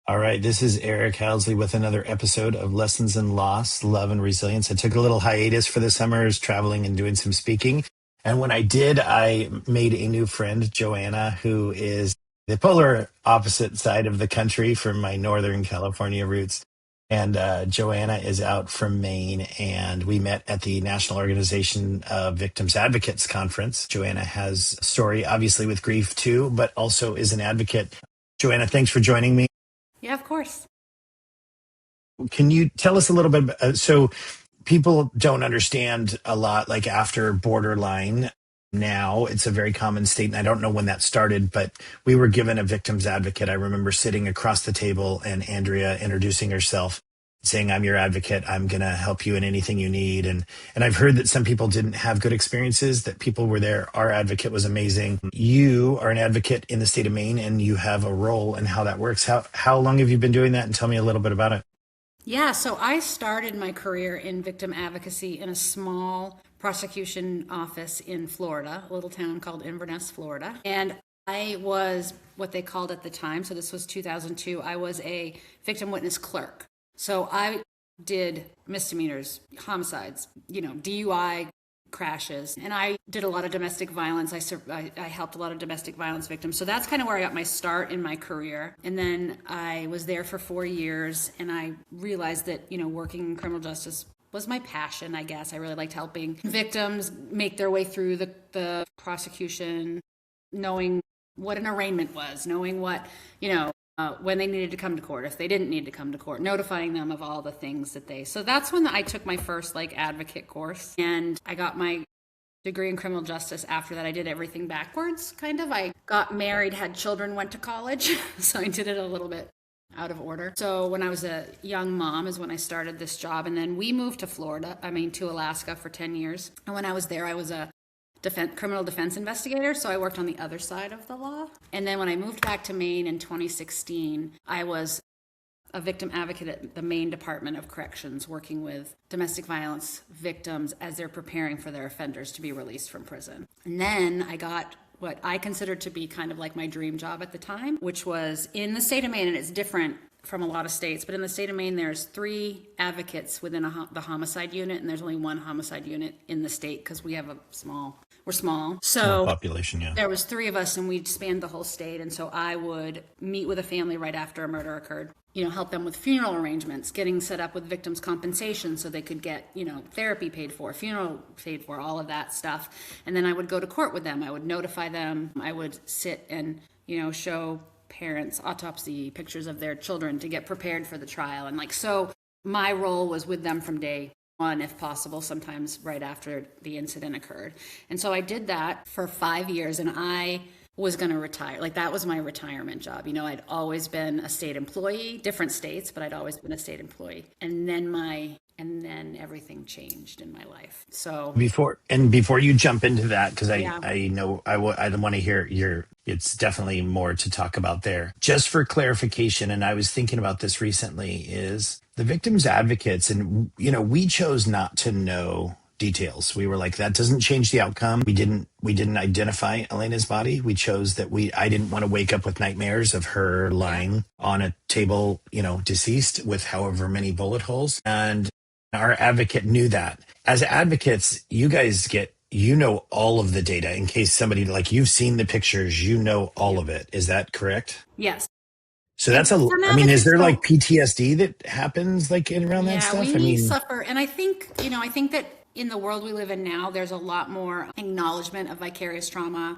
All right, this is Eric Housley with another episode of Lessons in Loss, Love, and Resilience. I took a little hiatus for the summers, traveling and doing some speaking. And when I did, I made a new friend, Joanna, who is the polar opposite side of the country from my Northern California roots. And Joanna is out from Maine, and we met at the National Organization of Victims Advocates Conference. Joanna has a story, obviously, with grief too, but also is an advocate. Joanna, thanks for joining me. Yeah, of course. Can you tell us a little bit? So people don't understand a lot, like after borderline. Now it's a very common state, and I don't know when that started, but we were given a victim's advocate. I remember sitting across the table and Andrea introducing herself, saying, "I'm your advocate. I'm going to help you in anything you need." And I've heard that some people didn't have good experiences, that people were there. Our advocate was amazing. You are an advocate in the state of Maine, and you have a role in how that works. How long have you been doing that? And tell me a little bit about it. Yeah, so I started my career in victim advocacy in a small prosecution office in Florida, a little town called Inverness, Florida. And I was what they called at the time, so this was 2002, I was a victim witness clerk. So I did misdemeanors, homicides, DUI, crashes, and I did a lot of domestic violence. I helped a lot of domestic violence victims. So that's kind of where I got my start in my career. And then I was there for 4 years, and I realized that working in criminal justice was my passion. I guess I really liked helping victims make their way through the prosecution, knowing what an arraignment was, knowing what when they needed to come to court, if they didn't need to come to court, notifying them of all the things that so that's when I took my first advocate course, and I got my degree in criminal justice. After that, I did everything backwards, kind of. I got married, had children, went to college, so I did it a little bit out of order. So when I was a young mom is when I started this job, and then we moved to to Alaska for 10 years. And when I was there, I was a criminal defense investigator, so I worked on the other side of the law. And then when I moved back to Maine in 2016, I was a victim advocate at the Maine Department of Corrections, working with domestic violence victims as they're preparing for their offenders to be released from prison. And then I got what I considered to be kind of like my dream job at the time, which was in the state of Maine, and it's different from a lot of states, but in the state of Maine, there's 3 advocates within the homicide unit, and there's only 1 homicide unit in the state because we're small. Small So population, yeah. there was 3 of us, and we spanned the whole state. And so I would meet with a family right after a murder occurred, help them with funeral arrangements, getting set up with victims' compensation so they could get, therapy paid for, funeral paid for, all of that stuff. And then I would go to court with them. I would notify them. I would sit and, show parents autopsy pictures of their children to get prepared for the trial. And so my role was with them from day one, if possible, sometimes right after the incident occurred. And so I did that for 5 years, and I was going to retire. That was my retirement job. I'd always been a state employee, different states, but I'd always been a state employee. And then everything changed in my life. So before you jump into that, because yeah. I know I want to hear it's definitely more to talk about there. Just for clarification, and I was thinking about this recently, is the victims advocates, and we chose not to know details. We were like, that doesn't change the outcome. We didn't identify Elena's body. We chose that I didn't want to wake up with nightmares of her lying on a table, deceased with however many bullet holes. And our advocate knew that. As advocates, you guys all of the data in case somebody, you've seen the pictures, all of it. Is that correct? Yes. So that's is there PTSD that happens around that stuff? We suffer. And I think that in the world we live in now, there's a lot more acknowledgement of vicarious trauma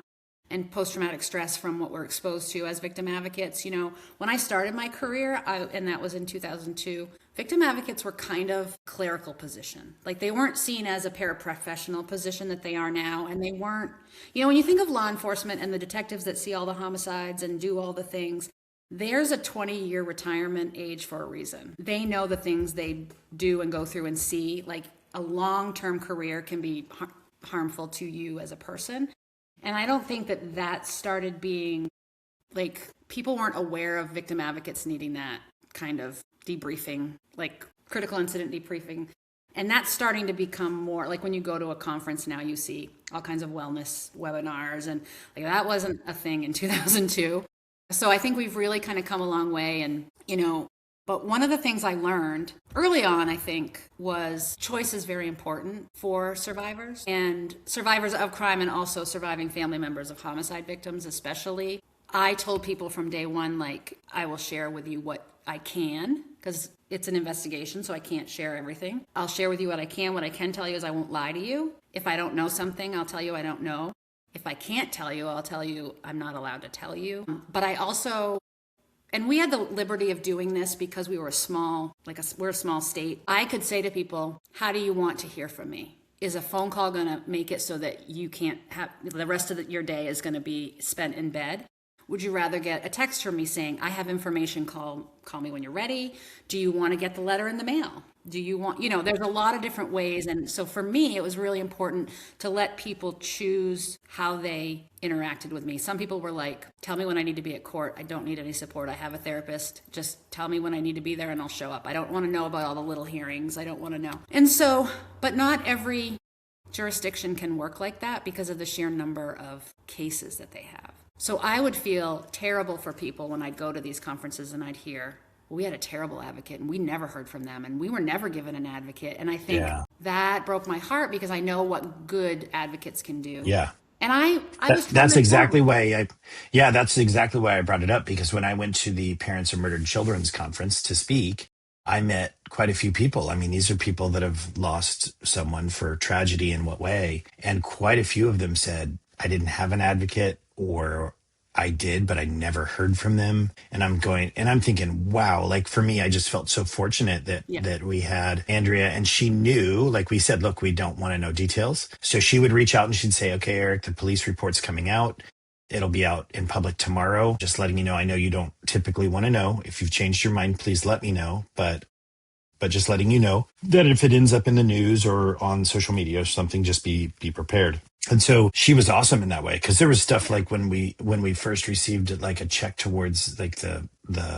and post-traumatic stress from what we're exposed to as victim advocates. When I started my career, and that was in 2002, victim advocates were kind of clerical position. They weren't seen as a paraprofessional position that they are now. And they weren't, when you think of law enforcement and the detectives that see all the homicides and do all the things, there's a 20-year retirement age for a reason. They know the things they do and go through and see. A long-term career can be harmful to you as a person. And I don't think that started being, people weren't aware of victim advocates needing that kind of debriefing, critical incident debriefing. And that's starting to become more, when you go to a conference now, you see all kinds of wellness webinars. And that wasn't a thing in 2002. So I think we've really kind of come a long way. And, but one of the things I learned early on, I think, was choice is very important for survivors and survivors of crime, and also surviving family members of homicide victims, especially. I told people from day one, like, I will share with you what I can, because it's an investigation, so I can't share everything. I'll share with you what I can. What I can tell you is I won't lie to you. If I don't know something, I'll tell you I don't know. If I can't tell you, I'll tell you I'm not allowed to tell you. But I also, and we had the liberty of doing this because we were we're a small state. I could say to people, how do you want to hear from me? Is a phone call going to make it so that you can't have, the rest of your day is going to be spent in bed? Would you rather get a text from me saying, I have information, call me when you're ready? Do you want to get the letter in the mail? Do you want, there's a lot of different ways. And so for me, it was really important to let people choose how they interacted with me. Some people were like, tell me when I need to be at court. I don't need any support. I have a therapist. Just tell me when I need to be there and I'll show up. I don't want to know about all the little hearings. I don't want to know. And so, but not every jurisdiction can work like that because of the sheer number of cases that they have. So I would feel terrible for people when I'd go to these conferences and I'd hear, well, we had a terrible advocate and we never heard from them and we were never given an advocate. And I think that broke my heart because I know what good advocates can do. Yeah. And I that's exactly why that's exactly why I brought it up, because when I went to the Parents of Murdered Children's conference to speak, I met quite a few people. I mean, these are people that have lost someone for tragedy in what way. And quite a few of them said, I didn't have an advocate, or I did, but I never heard from them. And I'm thinking, wow, like for me, I just felt so fortunate that we had Andrea, and she knew, like we said, look, we don't want to know details. So she would reach out and she'd say, okay, Arik, the police report's coming out. It'll be out in public tomorrow. Just letting you know, I know you don't typically want to know. If you've changed your mind, please let me know. But just letting you know that if it ends up in the news or on social media or something, just be prepared. And so she was awesome in that way, because there was stuff like when we first received like a check towards like the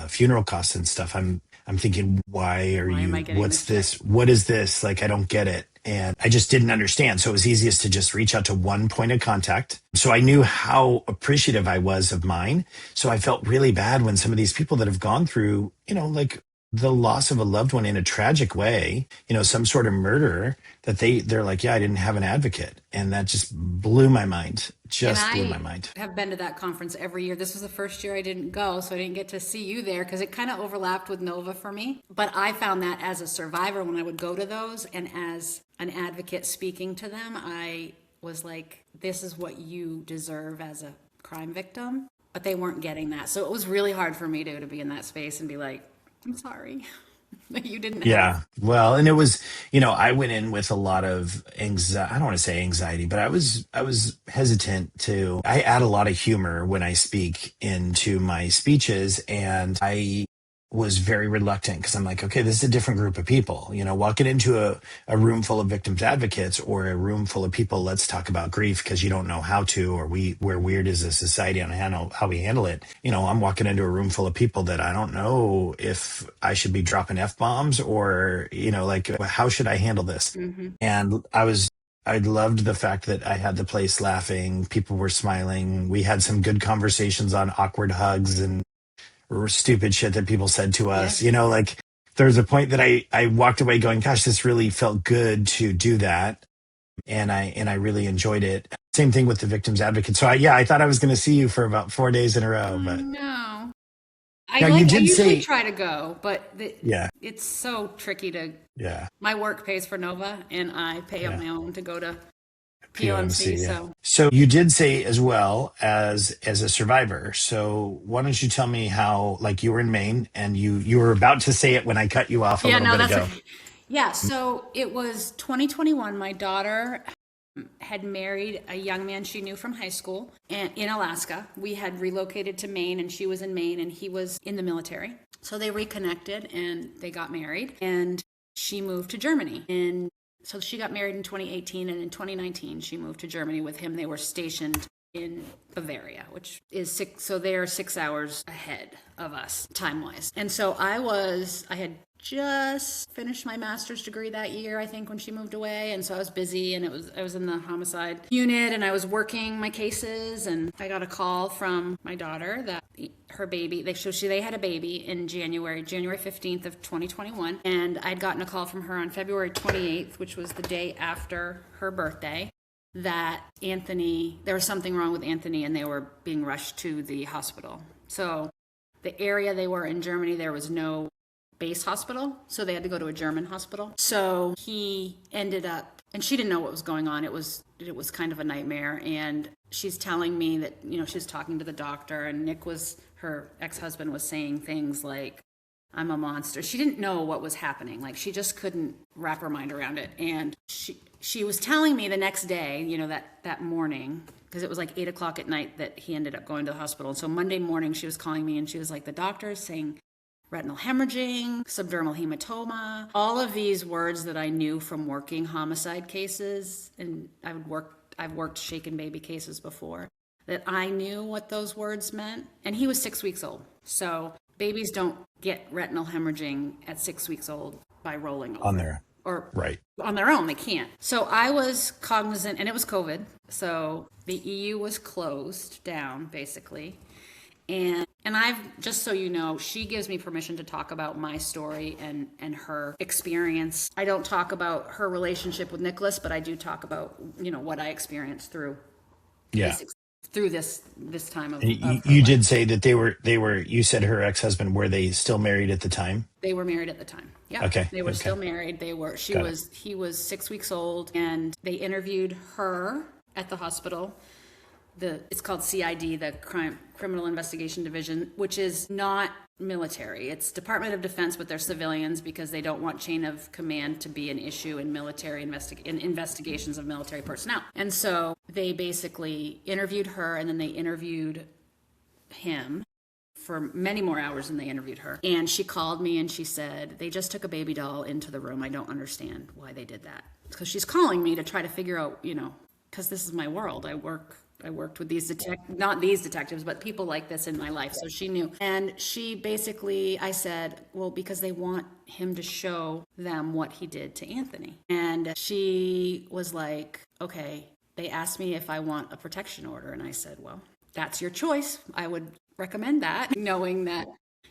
funeral costs and stuff. I'm thinking, why am I getting what's this? What is this? Like, I don't get it. And I just didn't understand. So it was easiest to just reach out to one point of contact. So I knew how appreciative I was of mine. So I felt really bad when some of these people that have gone through, like the loss of a loved one in a tragic way, some sort of murder, that they're like, yeah, I didn't have an advocate. And that just blew my mind. Blew my mind. I have been to that conference every year. This was the first year I didn't go, so I didn't get to see you there because it kind of overlapped with Nova for me. But I found that as a survivor, when I would go to those and as an advocate speaking to them, I was like, this is what you deserve as a crime victim. But they weren't getting that. So it was really hard for me to be in that space and be like, I'm sorry that you didn't have. Well, and it was, I went in with a lot of anxiety. I don't want to say anxiety, but I was hesitant I add a lot of humor when I speak into my speeches, and I was very reluctant because I'm like, okay, this is a different group of people, walking into a room full of victims advocates or a room full of people, let's talk about grief because you don't know how to, or we're weird as a society on how we handle it. I'm walking into a room full of people that I don't know if I should be dropping F-bombs or, like, how should I handle this? Mm-hmm. And I loved the fact that I had the place laughing. People were smiling. We had some good conversations on awkward hugs and stupid shit that people said to us. Like there's a point that I walked away going, gosh, this really felt good to do that. And I really enjoyed it. Same thing with the victims advocate. So I thought I was going to see you for about 4 days in a row, but no. I usually try to go, but it's so tricky to. Yeah. My work pays for Nova, and I pay on my own to go to POMC. So you did say as well as a survivor. So why don't you tell me how, like, you were in Maine and you were about to say it when I cut you off a little bit ago. Okay. Yeah. So it was 2021. My daughter had married a young man she knew from high school in Alaska. We had relocated to Maine, and she was in Maine and he was in the military. So they reconnected and they got married, and she moved to Germany. And so she got married in 2018, and in 2019 she moved to Germany with him. They were stationed in Bavaria, which is so they are 6 hours ahead of us time-wise. And so I had just finished my master's degree that year, I think, when she moved away. And so I was busy, and I was in the homicide unit, and I was working my cases, and I got a call from my daughter that her baby, they had a baby in January 15th of 2021. And I'd gotten a call from her on February 28th, which was the day after her birthday, that there was something wrong with Anthony, and they were being rushed to the hospital. So the area they were in Germany, there was no base hospital, so they had to go to a German hospital. So he ended up, and she didn't know what was going on. It was kind of a nightmare. And she's telling me that, she's talking to the doctor, and her ex-husband was saying things like, "I'm a monster." She didn't know what was happening. Like, she just couldn't wrap her mind around it. And she was telling me the next day, that morning, because it was like 8:00 at night that he ended up going to the hospital. And so Monday morning she was calling me, and she was like, "The doctor is saying retinal hemorrhaging, subdermal hematoma," all of these words that I knew from working homicide cases. And I've worked shaken baby cases before, that I knew what those words meant. And he was 6 weeks old. So babies don't get retinal hemorrhaging at 6 weeks old by rolling over. On there. Or right. On their own, they can't. So I was cognizant, and it was COVID. So the EU was closed down, basically. And I've, just so you know, she gives me permission to talk about my story and her experience. I don't talk about her relationship with Nicholas, but I do talk about, what I experienced through this time of you did say that they were, you said her ex-husband, were they still married at the time? They were married at the time. Yeah. Okay. They were still married. He was 6 weeks old, and they interviewed her at the hospital. It's called CID, the Criminal Investigation Division, which is not military. It's Department of Defense, but they're civilians, because they don't want chain of command to be an issue in military investigations of military personnel. And so they basically interviewed her, and then they interviewed him for many more hours than they interviewed her. And she called me and she said, "They just took a baby doll into the room. I don't understand why they did that." Because she's calling me to try to figure out, because this is my world. I worked with these not these detectives, but people like this in my life. So she knew. And she basically, I said, "Well, because they want him to show them what he did to Anthony." And she was like, "Okay." They asked me if I want a protection order. And I said, "Well, that's your choice. I would recommend that," knowing that,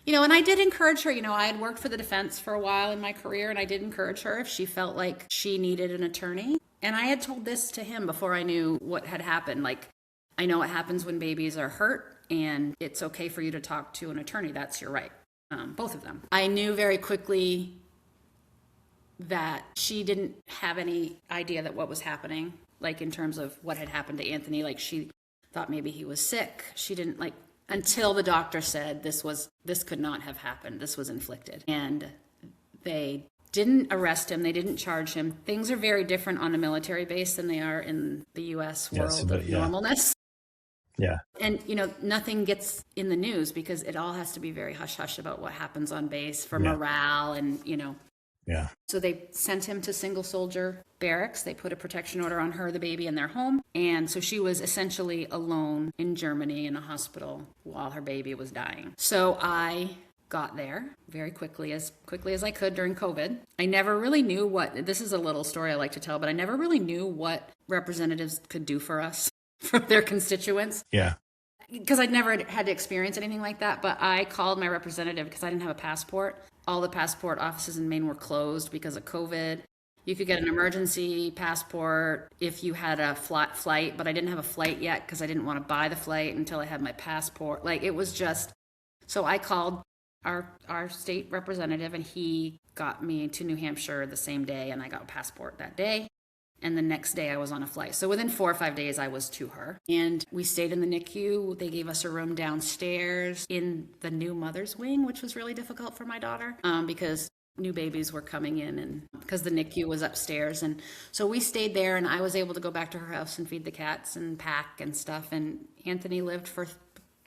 and I did encourage her. I had worked for the defense for a while in my career, and I did encourage her if she felt like she needed an attorney. And I had told this to him before I knew what had happened. Like, I know what happens when babies are hurt, and it's okay for you to talk to an attorney. That's your right. Both of them. I knew very quickly that she didn't have any idea that what was happening, like in terms of what had happened to Anthony. Like, she thought maybe he was sick. She didn't until the doctor said this could not have happened. This was inflicted. And they didn't arrest him. They didn't charge him. Things are very different on a military base than they are in the U.S. world of normalness. Yeah. And, nothing gets in the news because it all has to be very hush-hush about what happens on base for morale and, Yeah. So they sent him to single soldier barracks. They put a protection order on her, the baby, in their home. And so she was essentially alone in Germany in a hospital while her baby was dying. So I got there very quickly as I could during COVID. I never really knew this is a little story I like to tell, but I never really knew what representatives could do for us, for their constituents. Yeah. Because I'd never had to experience anything like that. But I called my representative because I didn't have a passport. All the passport offices in Maine were closed because of COVID. You could get an emergency passport if you had a flight, but I didn't have a flight yet because I didn't want to buy the flight until I had my passport. It was just, so I called our state representative, and he got me to New Hampshire the same day, and I got a passport that day. And the next day I was on a flight. So within 4 or 5 days I was to her. And we stayed in the NICU. They gave us a room downstairs in the new mother's wing, which was really difficult for my daughter because new babies were coming in, and because the NICU was upstairs. And so we stayed there, and I was able to go back to her house and feed the cats and pack and stuff. And Anthony lived for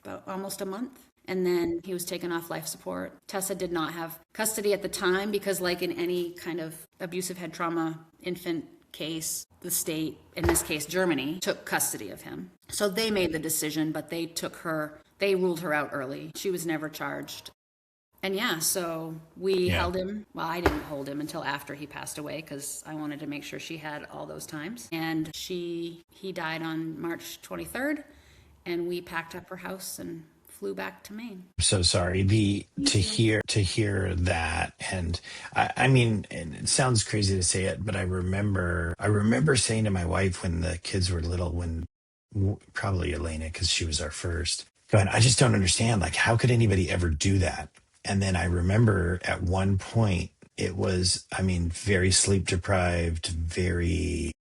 about almost a month. And then he was taken off life support. Tessa did not have custody at the time because, like in any kind of abusive head trauma infant case, the state, in this case Germany, took custody of him. So they made the decision, but they ruled her out early. She was never charged. And yeah, so we Yeah. held him. Well, I didn't hold him until after he passed away because I wanted to make sure she had all those times. And he died on March 23rd, and we packed up her house and flew back to Maine. So sorry. The Thank you. to hear that, and I mean, and it sounds crazy to say it, but I remember saying to my wife when the kids were little, when probably Elena, because she was our first, going, I just don't understand. Like, how could anybody ever do that? And then I remember at one point it was, I mean, very sleep deprived, very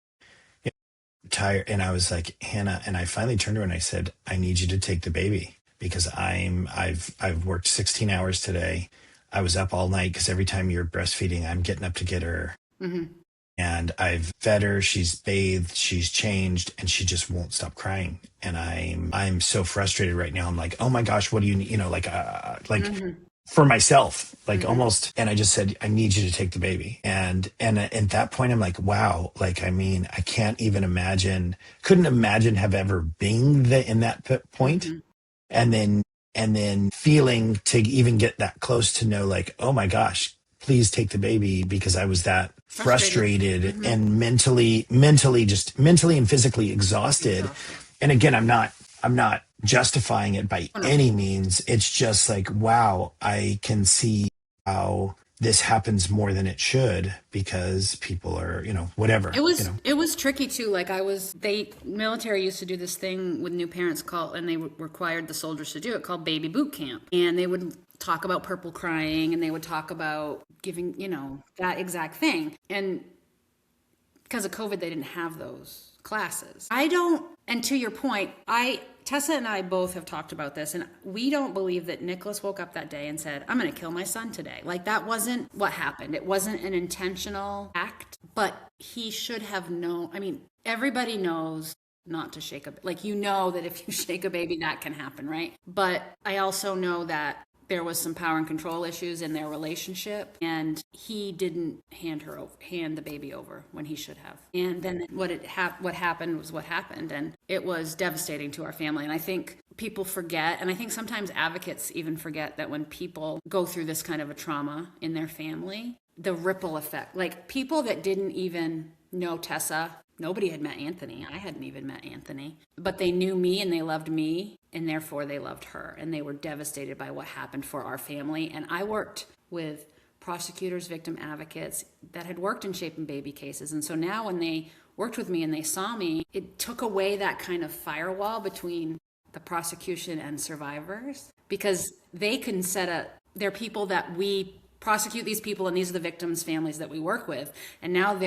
tired, and I was like, Hannah, and I finally turned to her and I said, I need you to take the baby because I've worked 16 hours today. I was up all night because every time you're breastfeeding, I'm getting up to get her. Hmm. And I've fed her, she's bathed, she's changed, and she just won't stop crying. And I'm so frustrated right now. I'm like, oh my gosh, what do you need? You know, like Hmm. for myself, like Hmm. almost. And I just said, I need you to take the baby. And at that point, I'm like, wow, like, I mean, I can't even imagine, couldn't imagine have ever been in that point. Hmm. And then feeling to even get that close to know, like, oh my gosh, please take the baby, because I was that Frustrated. frustrated Hmm. and just mentally and physically exhausted. Exhausted. And again, I'm not justifying it by Oh, no. any means. It's just like, wow, I can see how this happens more than it should because people are, It whatever, was it was tricky too. Like they military used to do this thing with new parents called, and they required the soldiers to do it, called baby boot camp. And they would talk about purple crying, and they would talk about giving, that exact thing. And because of COVID, they didn't have those classes. I don't, and to your point, Tessa and I both have talked about this, and we don't believe that Nicholas woke up that day and said, I'm going to kill my son today. Like, that wasn't what happened. It wasn't an intentional act, but he should have known. I mean, everybody knows not to shake a, like, that if you shake a baby, that can happen, right? But I also know that there was some power and control issues in their relationship, and he didn't hand the baby over when he should have. And then what happened was what happened, and it was devastating to our family. And I think people forget, and I think sometimes advocates even forget, that when people go through this kind of a trauma in their family, the ripple effect, like people that didn't even know Tessa. Nobody had met Anthony. I hadn't even met Anthony. But they knew me and they loved me, and therefore they loved her. And they were devastated by what happened for our family. And I worked with prosecutors, victim advocates that had worked in Shape and Baby cases. And so now when they worked with me and they saw me, it took away that kind of firewall between the prosecution and survivors, because they can they're people that we prosecute, these people, and these are the victims' families that we work with. And now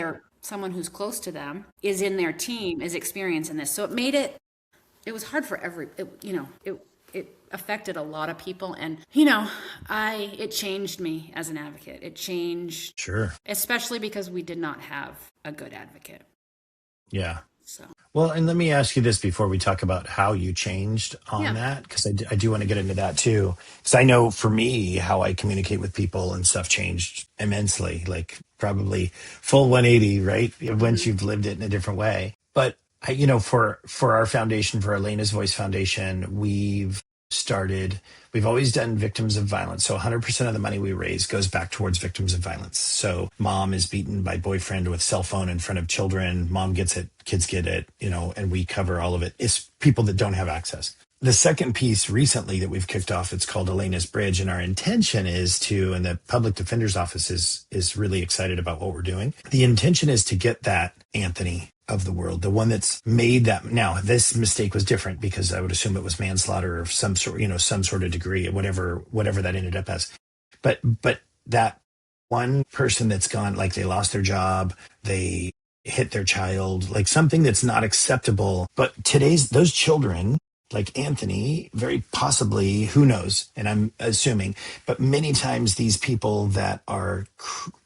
someone who's close to them is in their team, is experiencing this. So it was hard for it affected a lot of people. And, it changed me as an advocate. It changed, sure. especially because we did not have a good advocate. Yeah. So, Well, and let me ask you this before we talk about how you changed on yeah. that, because I do want to get into that too. Because I know for me, how I communicate with people and stuff changed immensely, like probably full 180, right? Once Hmm. you've lived it in a different way. But for our foundation, for Elena's Voice Foundation, we've always done victims of violence. So 100% of the money we raise goes back towards victims of violence. So mom is beaten by boyfriend with cell phone in front of children. Mom gets it, kids get it, and we cover all of it. It's people that don't have access. The second piece recently that we've kicked off, it's called Elena's Bridge. And our intention is and the public defender's office is really excited about what we're doing. The intention is to get that Anthony of the world, the one that's made that. Now, this mistake was different because I would assume it was manslaughter of some sort, some sort of degree, whatever that ended up as. But that one person that's gone, like they lost their job, they hit their child, like something that's not acceptable. But those children, like Anthony, very possibly, who knows, and I'm assuming, but many times these people that are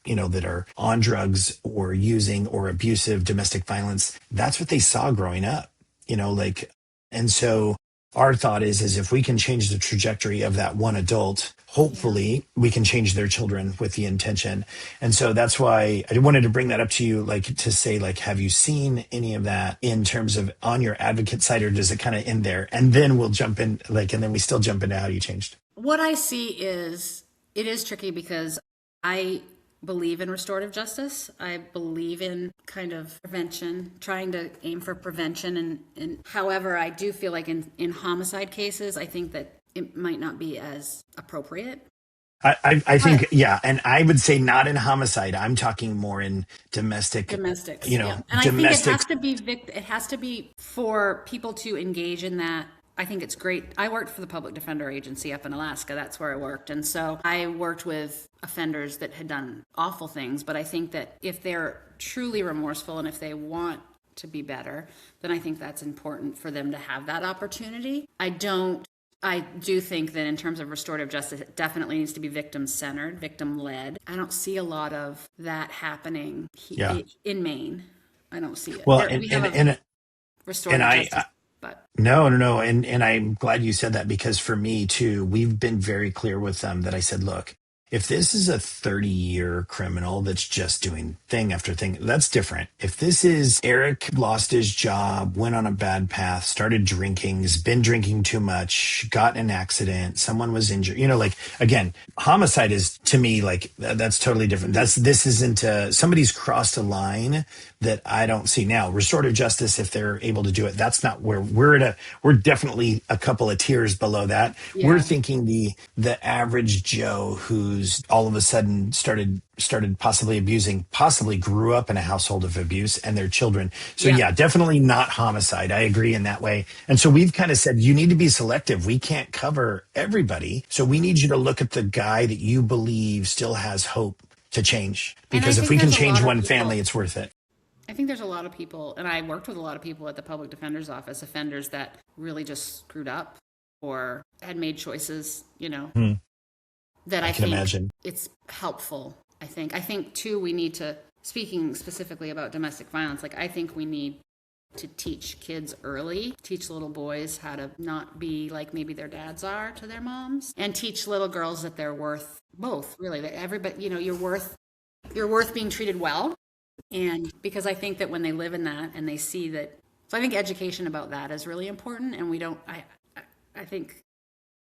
that are on drugs or using or abusive domestic violence, that's what they saw growing up, like. And so our thought is if we can change the trajectory of that one adult, Yeah. hopefully we can change their children with the intention. And so that's why I wanted to bring that up to you, like to say, like, have you seen any of that in terms of on your advocate side, or does it kind of end there? And then we'll jump in, and then we still jump into how you changed. What I see is it is tricky because I believe in restorative justice. I believe in kind of prevention, trying to aim for prevention. And however, I do feel like in homicide cases, I think that it might not be as appropriate. I But think, yeah. And I would say not in homicide. I'm talking more in domestic, domestics, yeah. And I think it domestic. has to be it has to be for people to engage in that. I think it's great. I worked for the public defender agency up in Alaska. That's where I worked. And so I worked with offenders that had done awful things. But I think that if they're truly remorseful and if they want to be better, then I think that's important for them to have that opportunity. I do think that in terms of restorative justice, it definitely needs to be victim centered, victim led. I don't see a lot of that happening Yeah. in Maine. I don't see it. Well, We have a and restorative I, justice, but no, no, no. And I'm glad you said that, because for me too, we've been very clear with them that I said, look, if this is a 30-year criminal that's just doing thing after thing, that's different. If this is Arik lost his job, went on a bad path, started drinking, has been drinking too much, got in an accident, someone was injured, like, again, homicide is to me like that's totally different. This isn't somebody's crossed a line that I don't see. Now, restorative justice, if they're able to do it, that's not where we're definitely a couple of tiers below that. We're yeah, thinking the average Joe who's all of a sudden started possibly abusing, possibly grew up in a household of abuse, and their children. So yeah. yeah, definitely not homicide. I agree in that way. And so we've kind of said, you need to be selective. We can't cover everybody. So we need you to look at the guy that you believe still has hope to change. And I Because if think we can there's a change lot of one people. family, it's worth it. I think there's a lot of people, and I worked with a lot of people at the public defender's office, offenders that really just screwed up or had made choices, Hmm, that I I can think imagine. it's helpful. I think too, we need to, speaking specifically about domestic violence, like I think we need to teach kids early, teach little boys how to not be like maybe their dads are to their moms, and teach little girls that they're worth both, really, that everybody, you're worth being treated well. And because I think that when they live in that and they see that, so I think education about that is really important. And we don't, I think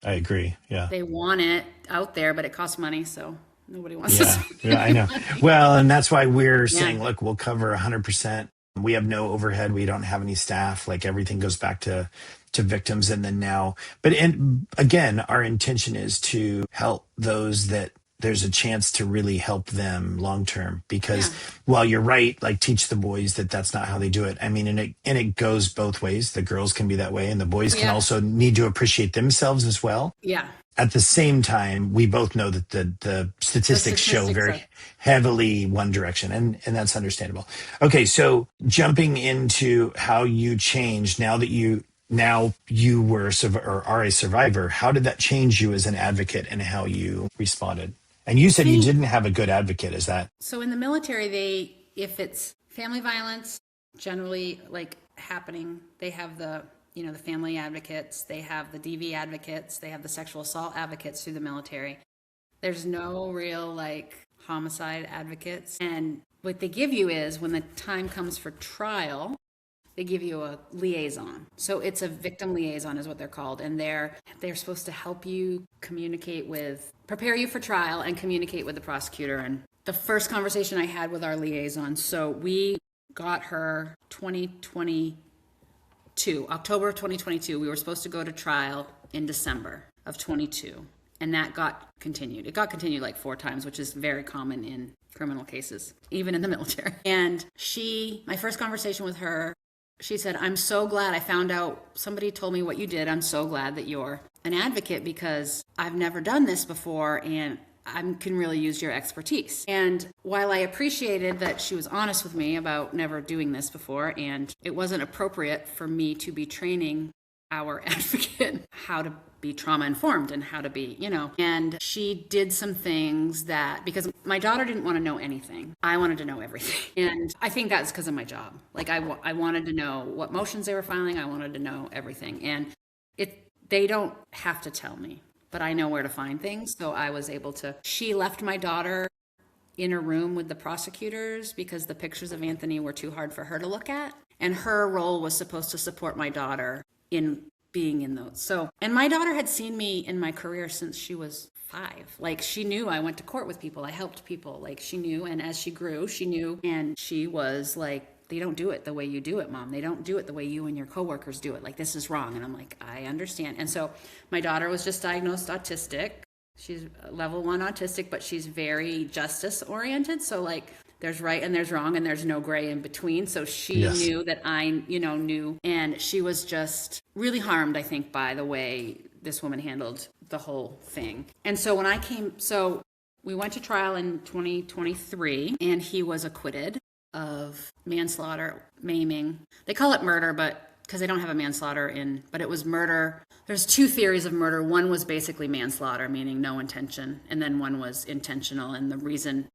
I agree. Yeah. they want it out there, but it costs money. So nobody wants to Yeah. spend Yeah, I any know. money. Well, and that's why we're Yeah. saying, look, we'll cover 100%. We have no overhead. We don't have any staff. Like, everything goes back to victims. And then now, but and again, our intention is to help those that there's a chance to really help them long term. Because Yeah. while you're right, like, teach the boys that that's not how they do it. I mean, and it goes both ways. The girls can be that way, and the boys can Yeah. also need to appreciate themselves as well. Yeah. At the same time, we both know that the The statistics show statistics are, very heavily one direction, and that's understandable. Okay, so jumping into how you changed now you were or are a survivor, how did that change you as an advocate and how you responded? And you I said you think, didn't have a good advocate. Is that so in the military, if it's family violence, generally like happening, they have the family advocates, they have the DV advocates, they have the sexual assault advocates through the military. There's no real like homicide advocates. And what they give you is when the time comes for trial, they give you a liaison. So it's a victim liaison is what they're called. And they're supposed to help you prepare you for trial and communicate with the prosecutor. And the first conversation I had with our liaison, so we got her 2022, October of 2022. We were supposed to go to trial in December of 22. And that got continued. It got continued like 4 times, which is very common in criminal cases, even in the military. And my first conversation with her, she said, I'm so glad I found out, somebody told me what you did. I'm so glad that you're an advocate because I've never done this before and I can really use your expertise. And while I appreciated that she was honest with me about never doing this before, and it wasn't appropriate for me to be training our advocate how to be trauma informed and how to be, and she did some things that, because my daughter didn't want to know anything, I wanted to know everything. And I think that's because of my job. Like I wanted to know what motions they were filing. I wanted to know everything. And they don't have to tell me, but I know where to find things. So I was able to, she left my daughter in a room with the prosecutors because the pictures of Anthony were too hard for her to look at. And her role was supposed to support my daughter in being in those. So, and my daughter had seen me in my career since she was 5. Like, she knew I went to court with people, I helped people. Like, she knew, and as she grew, she knew, and she was like, they don't do it the way you do it, Mom. They don't do it the way you and your coworkers do it. Like, this is wrong. And I'm like, I understand. And so my daughter was just diagnosed autistic. She's level 1 autistic, but she's very justice oriented. So, like, there's right and there's wrong and there's no gray in between. So she Yes. knew that I, knew. And she was just really harmed, I think, by the way this woman handled the whole thing. And so when I came, so we went to trial in 2023 and he was acquitted of manslaughter, maiming. They call it murder, but because they don't have a manslaughter in, but it was murder. There's 2 theories of murder. One was basically manslaughter, meaning no intention. And then one was intentional. And the reason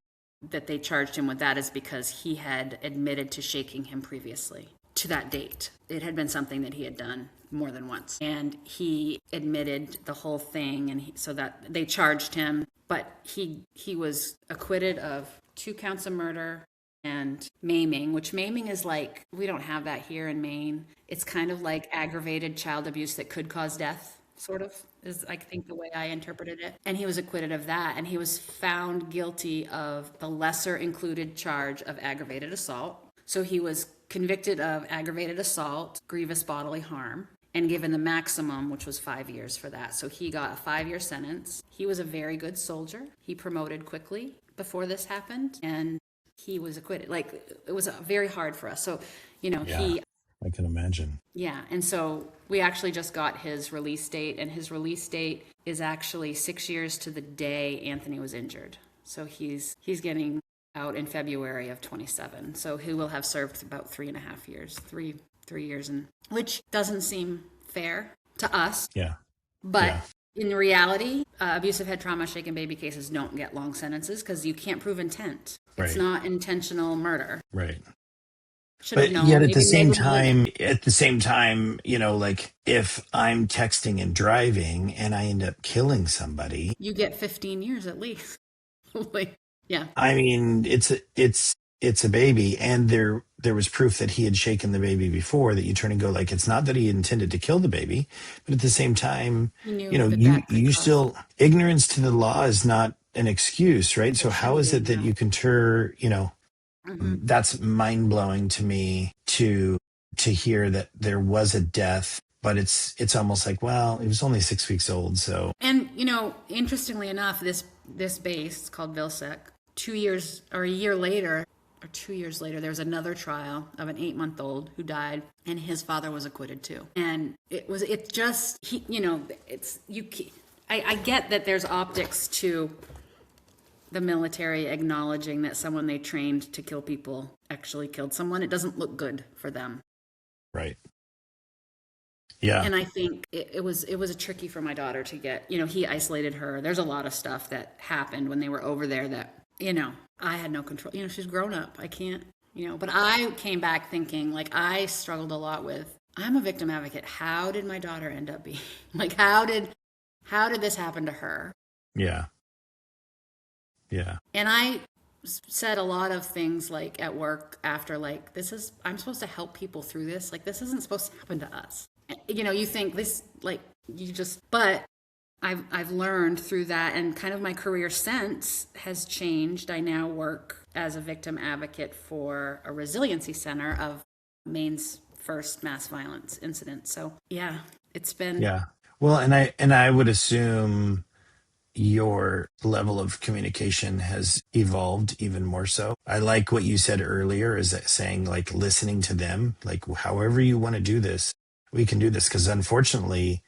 that they charged him with that is because he had admitted to shaking him previously to that date. It had been something that he had done more than once. And he admitted the whole thing. And so that they charged him, but he was acquitted of 2 counts of murder and maiming, which maiming is like, we don't have that here in Maine. It's kind of like aggravated child abuse that could cause death, sort of, is I think the way I interpreted it. And he was acquitted of that. And he was found guilty of the lesser included charge of aggravated assault. So he was convicted of aggravated assault, grievous bodily harm, and given the maximum, which was 5 years for that. So he got a 5-year sentence. He was a very good soldier. He promoted quickly before this happened. And he was acquitted. Like, it was very hard for us. So, I can imagine. Yeah. And so we actually just got his release date, and his release date is actually 6 years to the day Anthony was injured. So he's getting out in February of 27. So he will have served about 3.5 years, three years, and which doesn't seem fair to us. Yeah. But in reality, abusive head trauma, shaken baby cases don't get long sentences because you can't prove intent. It's not intentional murder. Right. But yet at the same time, like, if I'm texting and driving and I end up killing somebody, you get 15 years at least. Like, yeah. I mean, it's a baby, and there was proof that he had shaken the baby before, that you turn and go, like, it's not that he intended to kill the baby, but at the same time, you still, ignorance to the law is not an excuse, right? So how is it that you can turn, that's mind blowing to me to hear that there was a death, but it's almost like, well, he was only 6 weeks old. So, and interestingly enough, this base called Vilsec, 2 years or a year later, or 2 years later, there was another trial of an 8-month-old who died, and his father was acquitted too. And I get that there's optics to the military acknowledging that someone they trained to kill people actually killed someone. It doesn't look good for them. Right. Yeah. And I think it was tricky for my daughter to get, he isolated her. There's a lot of stuff that happened when they were over there that, I had no control. She's grown up. I can't, but I came back thinking, like, I struggled a lot with, I'm a victim advocate. How did my daughter end up being, like, how did this happen to her? Yeah. Yeah. And I said a lot of things, like, at work after, like, I'm supposed to help people through this. Like, this isn't supposed to happen to us. You think this, like, but I've learned through that, and kind of my career since has changed. I now work as a victim advocate for a resiliency center of Maine's first mass violence incident. So yeah, it's been. Yeah. Well, and I would assume your level of communication has evolved even more so. I like what you said earlier, is that saying, like, listening to them, like, however you want to do this, we can do this. Because unfortunately,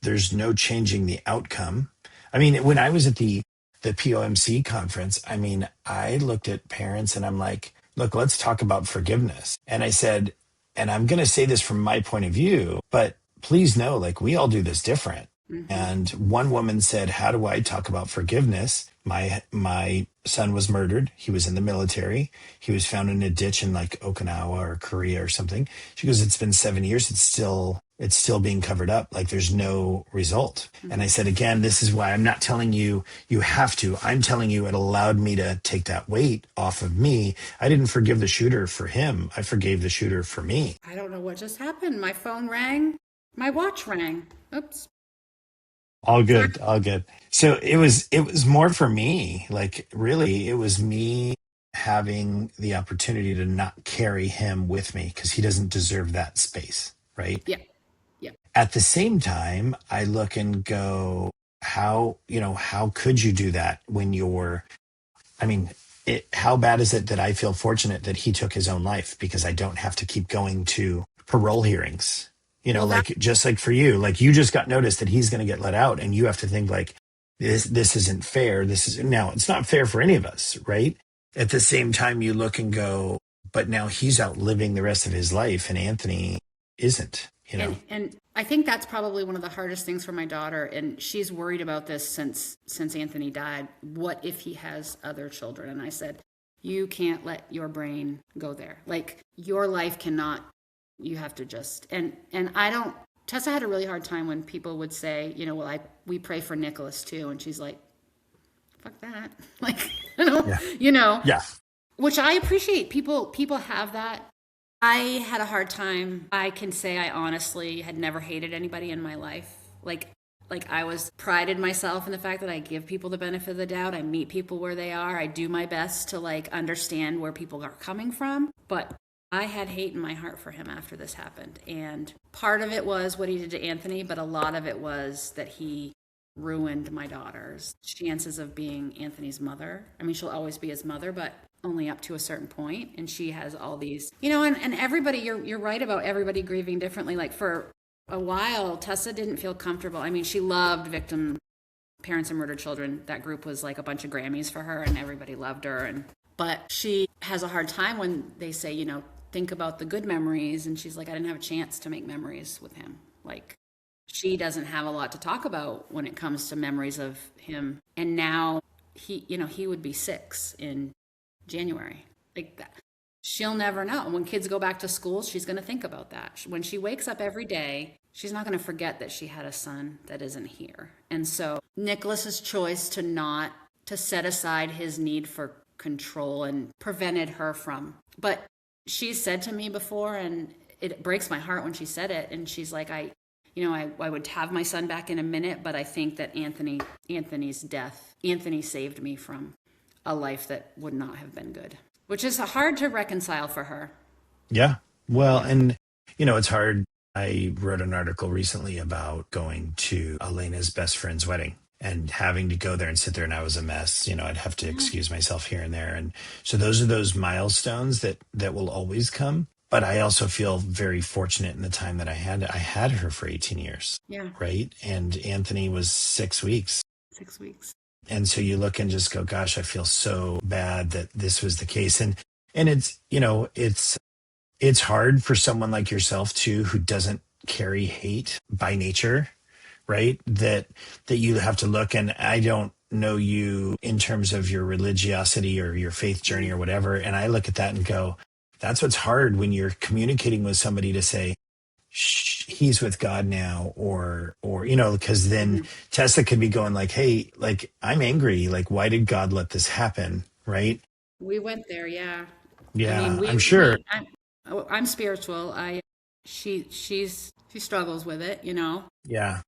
there's no changing the outcome. I mean, when I was at the POMC conference, I mean, I looked at parents and I'm like, look, let's talk about forgiveness. And I said, and I'm going to say this from my point of view, but please know, like, we all do this different. Mm-hmm. And one woman said, how do I talk about forgiveness? My son was murdered. He was in the military. He was found in a ditch in, like, Okinawa or Korea or something. She goes, it's been 7 years. It's still being covered up. Like, there's no result. Mm-hmm. And I said, again, this is why I'm not telling you have to. I'm telling you it allowed me to take that weight off of me. I didn't forgive the shooter for him. I forgave the shooter for me. I don't know what just happened. My phone rang. My watch rang. Oops. All Sorry. good, all good. So it was more for me. Like really, it was me having the opportunity to not carry him with me because he doesn't deserve that space, right? Yeah. Yeah. At the same time, I look and go, how could you do that when you're, I mean, how bad is it that I feel fortunate that he took his own life because I don't have to keep going to parole hearings? Well, that, Like just like for you, like you just got notice that he's going to get let out, and you have to think like this isn't fair. This is now it's not fair for any of us, right? At the same time, you look and go, but now he's out living the rest of his life, and Anthony isn't. and I think that's probably one of the hardest things for my daughter, and she's worried about this since Anthony died. What if he has other children? And I said, you can't let your brain go there. Like your life cannot. You have to just and I don't. Tessa had a really hard time when people would say, well, we pray for Nicholas too, and she's like, fuck that. Like, Yeah. you know, Yeah. which I appreciate. People have that. I had a hard time. I can say I honestly had never hated anybody in my life. Like I was prided myself in the fact that I give people the benefit of the doubt. I meet people where they are. I do my best to like understand where people are coming from. But I had hate in my heart for him after this happened. And part of it was what he did to Anthony, but a lot of it was that he ruined my daughter's chances of being Anthony's mother. I mean, she'll always be his mother, but only up to a certain point. And she has all these, and everybody, you're right about everybody grieving differently. Like for a while, Tessa didn't feel comfortable. I mean, she loved Victim Parents and Murdered Children. That group was like a bunch of Grammys for her, and everybody loved her. But she has a hard time when they say, think about the good memories. And she's like, I didn't have a chance to make memories with him. Like, she doesn't have a lot to talk about when it comes to memories of him. And now he would be 6 in January. Like that. She'll never know. When kids go back to school, she's going to think about that. When she wakes up every day, she's not going to forget that she had a son that isn't here. And so Nicholas's choice to set aside his need for control and prevented her from. But she said to me before, and it breaks my heart when she said it, and she's like, I would have my son back in a minute, but I think that Anthony's death, Anthony saved me from a life that would not have been good, which is hard to reconcile for her. Yeah. Well, Yeah. and it's hard. I wrote an article recently about going to Elena's best friend's wedding and having to go there and sit there, and I was a mess. I'd have to Yeah. excuse myself here and there. And so those are those milestones that will always come. But I also feel very fortunate in the time that I had her for 18 years. Yeah. Right. And Anthony was 6 weeks. 6 weeks. And so you look and just go, gosh, I feel so bad that this was the case. And it's hard for someone like yourself too, who doesn't carry hate by nature, right? That you have to look, and I don't know you in terms of your religiosity or your faith journey or whatever. And I look at that and go, that's what's hard when you're communicating with somebody to say, he's with God now, or because then Mhm. Tessa could be going like, hey, like I'm angry, like why did God let this happen, right? We went there, yeah. I mean, Yeah, I'm sure. I'm spiritual. She struggles with it, Yeah,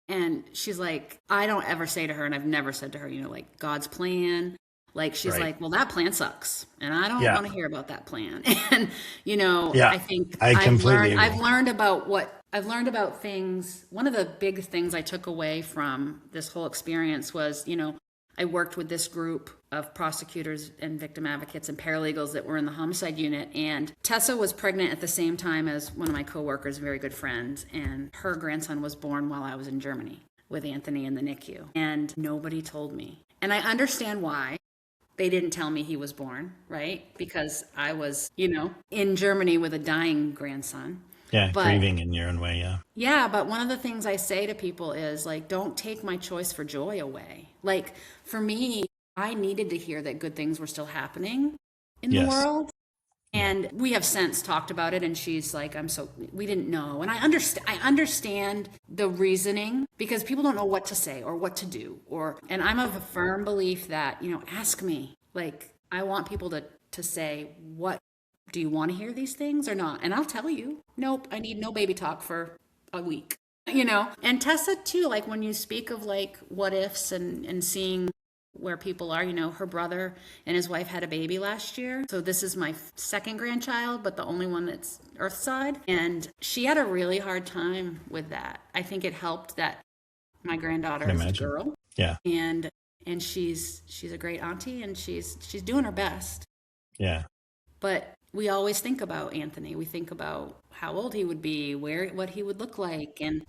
and she's like, I don't ever say to her, and I've never said to her, like God's plan. Like she's right. like, well, that plan sucks, and I don't Yeah, want to hear about that plan. And yeah, I think I completely I've agree. learned about things. One of the big things I took away from this whole experience was, I worked with this group of prosecutors and victim advocates and paralegals that were in the homicide unit. And Tessa was pregnant at the same time as one of my coworkers, very good friends. And her grandson was born while I was in Germany with Anthony in the NICU. And nobody told me. And I understand why. They didn't tell me he was born, right? Because I was, in Germany with a dying grandson. Yeah, But grieving in your own way. Yeah. yeah, but one of the things I say to people is like, don't take my choice for joy away. Like for me, I needed to hear that good things were still happening in the Yes. world. Yeah. And we have since talked about it, and she's like, we didn't know. And I understand the reasoning because people don't know what to say or what to do. And I'm of a firm belief that, ask me. Like, I want people to say, what do you want to hear these things or not? And I'll tell you, nope, I need no baby talk for a week, And Tessa too, like when you speak of like what ifs and seeing where people are, her brother and his wife had a baby last year. So this is my second grandchild, but the only one that's Earthside. And she had a really hard time with that. I think it helped that my granddaughter Can is a imagine. girl. Yeah. And she's a great auntie, and she's doing her best. Yeah. But we always think about Anthony. We think about how old he would be, what he would look like. And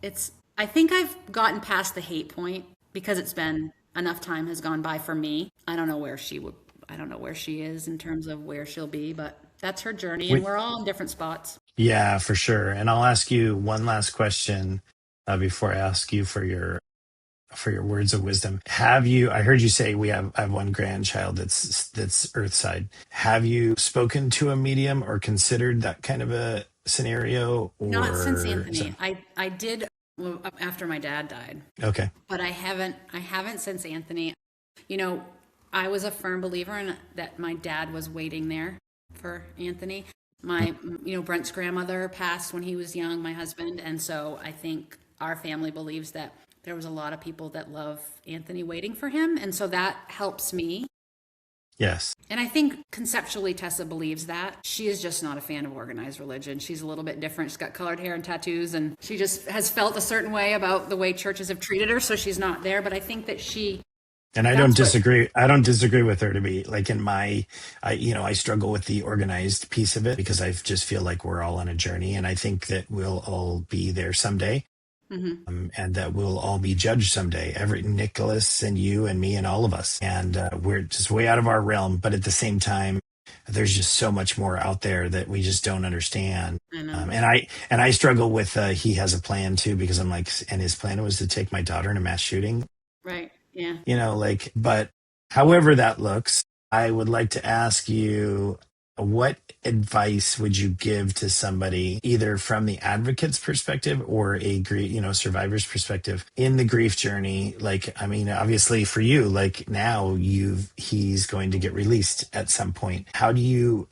I think I've gotten past the hate point because it's been enough time has gone by for me. I don't know where she is in terms of where she'll be, but that's her journey, and we're all in different spots. Yeah, for sure. And I'll ask you one last question before I ask you for your words of wisdom. I heard you say I have one grandchild that's Earthside. Have you spoken to a medium or considered that kind of a scenario? Not since Anthony. I did after my dad died. Okay. But I haven't since Anthony. I was a firm believer in that my dad was waiting there for Anthony. Brent's grandmother passed when he was young, my husband, and so I think our family believes that there was a lot of people that love Anthony waiting for him, and so that helps me. Yes. And I think conceptually Tessa believes that. She is just not a fan of organized religion. She's a little bit different. She's got colored hair and tattoos, and she just has felt a certain way about the way churches have treated her, so she's not there. But I think that and I don't disagree. I don't disagree with her to be like I struggle with the organized piece of it because I just feel like we're all on a journey, and I think that we'll all be there someday. Mm-hmm. And that we'll all be judged someday. Nicholas and you and me and all of us. And we're just way out of our realm. But at the same time, there's just so much more out there that we just don't understand. I know. And I struggle with he has a plan too, because I'm like, and his plan was to take my daughter in a mass shooting. Right. Yeah. But however that looks, I would like to ask you, what advice would you give to somebody, either from the advocate's perspective or a survivor's perspective in the grief journey? Like, I mean, obviously for you, like now he's going to get released at some point. How do you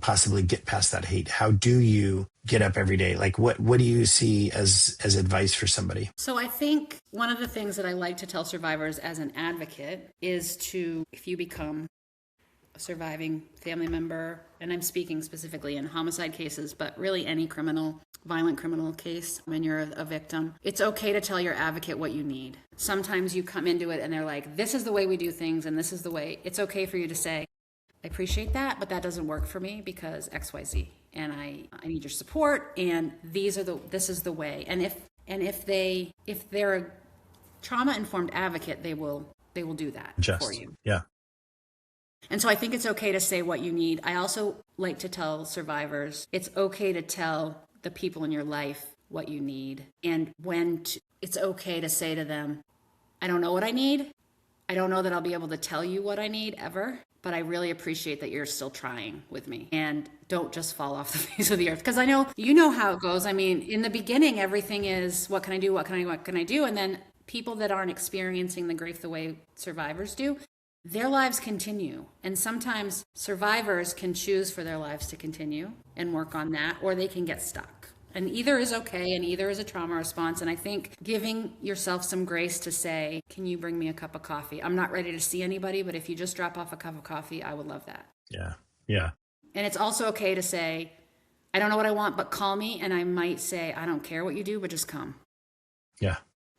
possibly get past that hate? How do you get up every day? Like, what do you see as advice for somebody? So I think one of the things that I like to tell survivors as an advocate is if you become a surviving family member, and I'm speaking specifically in homicide cases, but really any violent criminal case, when you're a victim, it's okay to tell your advocate what you need. Sometimes you come into it and they're like, this is the way we do things, and this is the way. It's okay for you to say, I appreciate that, but that doesn't work for me because XYZ, and I need your support, and this is the way. And if they're a trauma-informed advocate, they will do that for you. Yeah. And so I think it's okay to say what you need. I also like to tell survivors, it's okay to tell the people in your life what you need. And it's okay to say to them, I don't know what I need. I don't know that I'll be able to tell you what I need ever, but I really appreciate that you're still trying with me. And don't just fall off the face of the earth. Because I know, how it goes. I mean, in the beginning, everything is, what can I do? What can I do? And then people that aren't experiencing the grief the way survivors do, their lives continue. And sometimes survivors can choose for their lives to continue and work on that, or they can get stuck. And either is okay, and either is a trauma response. And I think giving yourself some grace to say, can you bring me a cup of coffee? I'm not ready to see anybody, but if you just drop off a cup of coffee, I would love that. Yeah. Yeah. And it's also okay to say, I don't know what I want, but call me. And I might say, I don't care what you do, but just come. Yeah.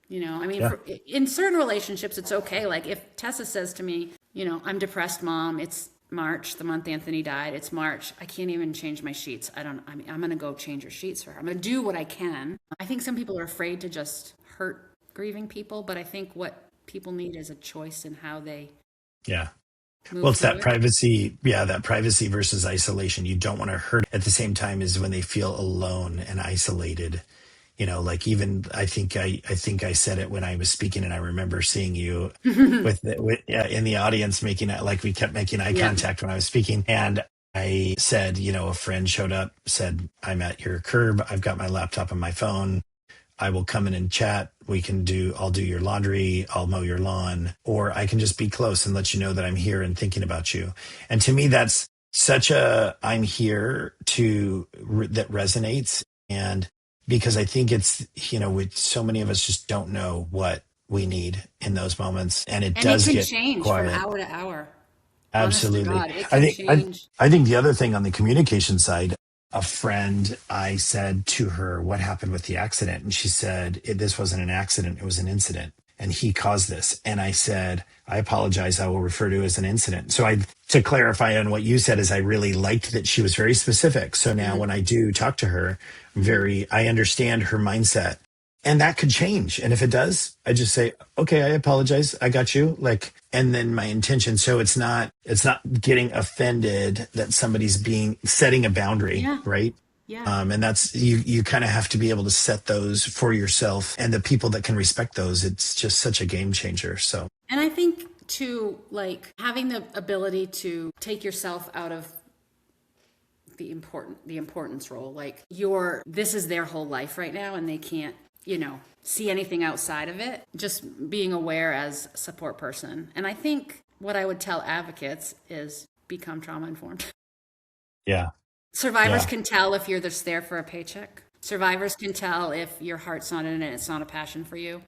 In certain relationships, it's okay. Like if Tessa says to me, I'm depressed, Mom, it's March, the month Anthony died, it's March, I can't even change my sheets. I'm going to go change your sheets for her. I'm going to do what I can. I think some people are afraid to just hurt grieving people, but I think what people need is a choice in how they well, it's that privacy. Yeah, that privacy versus isolation. You don't want to hurt at the same time as when they feel alone and isolated. Like even I think I said it when I was speaking, and I remember seeing you in the audience we kept making eye contact when I was speaking, and I said, a friend showed up, said, I'm at your curb, I've got my laptop and my phone, I will come in and chat. I'll do your laundry, I'll mow your lawn, or I can just be close and let you know that I'm here and thinking about you. And to me, that's such I'm here that resonates. And because I think it's, with so many of us just don't know what we need in those moments. And it And it does can get change from quiet. hour to hour. Honest to Absolutely. God, it I can think I, change. I think the other thing on the communication side, a friend, I said to her, "What happened with the accident?" And she said, "This wasn't an accident; it was an incident, and he caused this." And I said, "I apologize. I will refer to it as an incident." So to clarify on what you said, is I really liked that she was very specific. So now Mhm, when I do talk to her, mhm. I understand her mindset, and that could change. And if it does, I just say, "Okay, I apologize. I got you." And then my intention. So it's not getting offended that somebody's setting a boundary, Yeah, right? yeah. And that's, you kind of have to be able to set those for yourself, and the people that can respect those. It's just such a game changer. So And I think too, like having the ability to take yourself out of the importance role. Like this is their whole life right now and they can't, see anything outside of it. Just being aware as a support person. And I think what I would tell advocates is become trauma informed. yeah, Survivors yeah, can tell if you're just there for a paycheck. Survivors can tell if your heart's not in it, it's not a passion for you.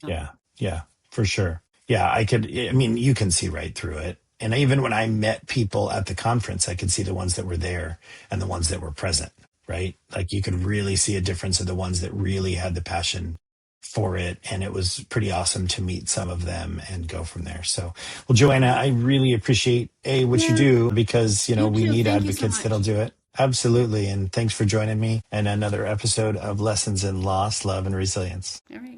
yeah, yeah, for sure. Yeah, I mean, you can see right through it. And even when I met people at the conference, I could see the ones that were there and the ones that were present, right? Like you could really see a difference of the ones that really had the passion for it. And it was pretty awesome to meet some of them and go from there. So, well, Joanna, I really appreciate what you Yeah, do, because, you we too. need Thank you so advocates that'll much. do it. Absolutely. And thanks for joining me in another episode of Lessons in Loss, Love, and Resilience. All right.